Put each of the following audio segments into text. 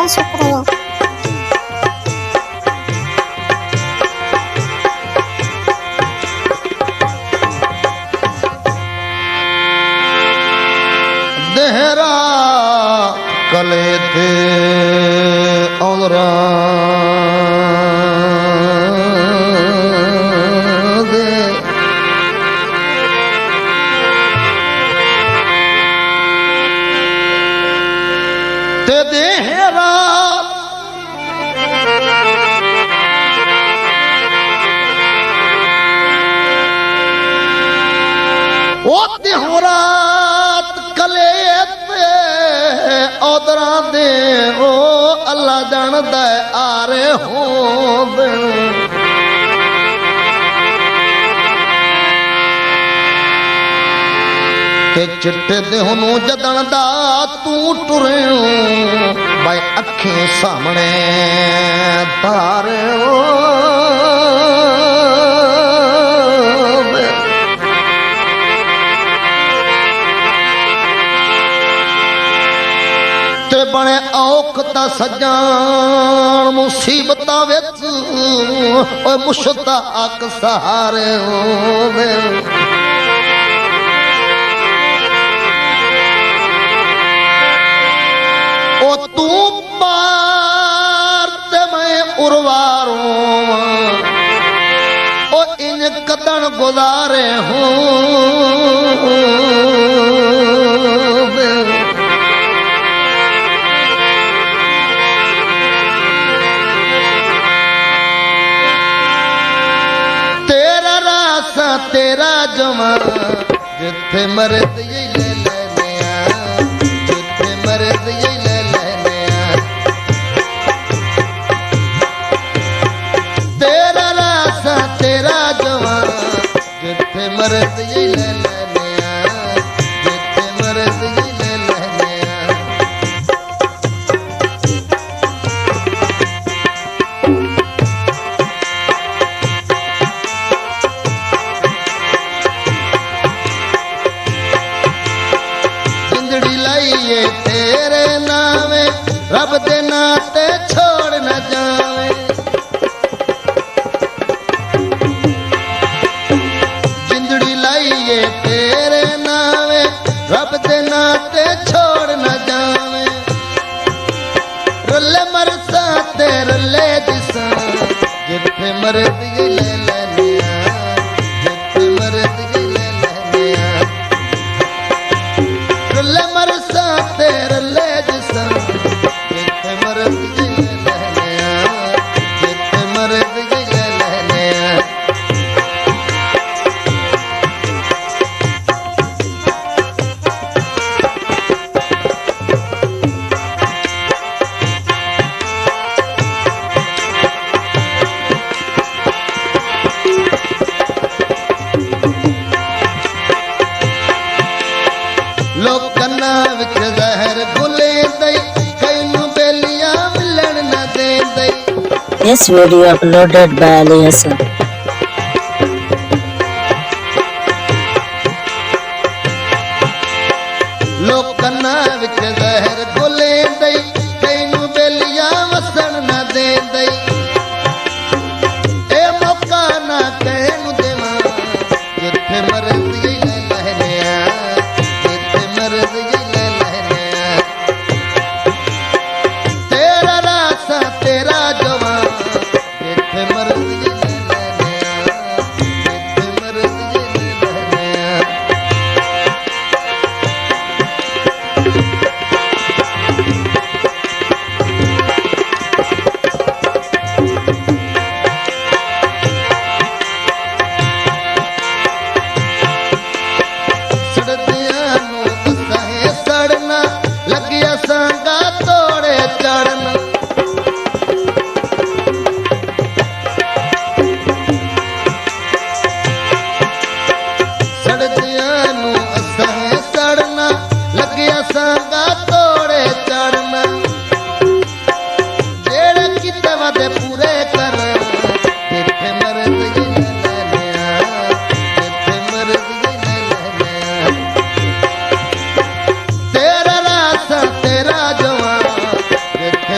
बहुत शुक्रिया। देहरा कले थे औरा दे ते देहरा ओ देहरा कले औदरा दे ओ अल्लाह जानदा आ रहे हो ते चिट्टे दे हुनू जदन दा तू टुरे भाई अखें सामने तारे ओ बने औखता सजान मुसीबता विच मुश्ताक सहारे होवे ओ तू पार ते मैं उर्वारों ओ इन कदन गुजारे हूँ तेरा जमा जिथे मर्द ये ले लेने जिथे मर्द ये ले लेने तेरा रासा तेरा जमा जिथे मर्द ये ले लेने जिथे मर्द ये ले लेने तेरे नावे रब दे नाते छोड़ न जावे जिंदड़ी लाइए तेरे नावे रब दे नाते छोड़ न जावे रले मरसा ते रले जिसा जिथे मर्द ये ले लेने जिथे मर्द ये ले लेने रले मरसा तेरे ले जिसा जिथे मर्द ये ले लेने जिथे मर्द ये ले लेने लोग कन्ना विच जहर गुले दई कईनू बेलियां मिलन न दे दई। This video uploaded by Ali Hassan. लोग कन्ना विच जहर गुले दई कईनू बेलियां वसन न दे दई ए मौका ना कहनू देवा जिथे मर्द ये ले लेने जिथे मर्द ये ले लेने तेरा रासा तेरा जवा जिथे मर्द ये ले लेने जिथे मर्द ये ले लेने तेरा रासा तेरा जवान जिथे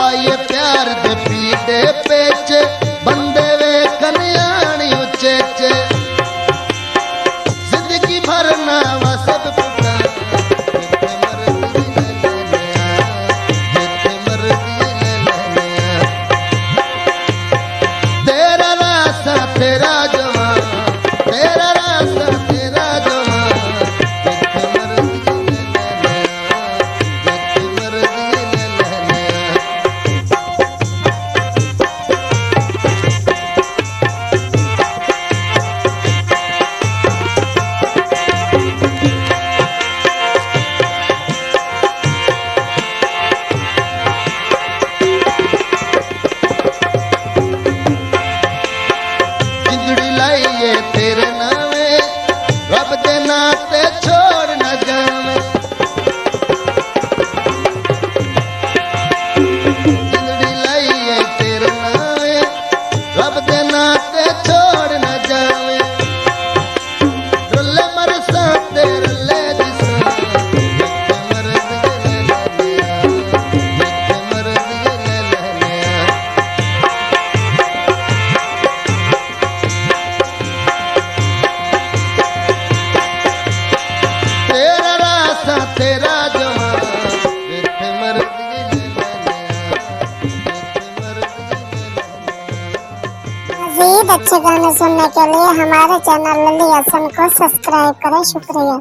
पाइए प्यार दे पीते पेचे बंदे वे कन्याणी उचेचे जिंदगी भरना वा सब पुटा जिथे मर्जी ले लेने जिथे मर्जी ले लेने तेरा रास्ता तेरा जवान तेरा रास्ता तेरा जवान जिथे मर्जी ले लेने जिथे मर्जी ले लेने जिंदड़ी लाइए तेरे नावे रब दे नाते छोड़ न जावे जिंदड़ी लाइए तेरे नावे रब दे नाते छोड़ न जावे रुले मरसा तेरे ले जिसा जिथे मर्जी ले लेने जिथे मर्जी ले लेने तेरा रास्ता तेरा जवान जिथे मर्जी ले लेने जिथे मर्जी ले लेने मज़ीद अच्छे गाने सुनने के लिए हमारे चैनल लली हसन को सब्सक्राइब करें। शुक्रिया।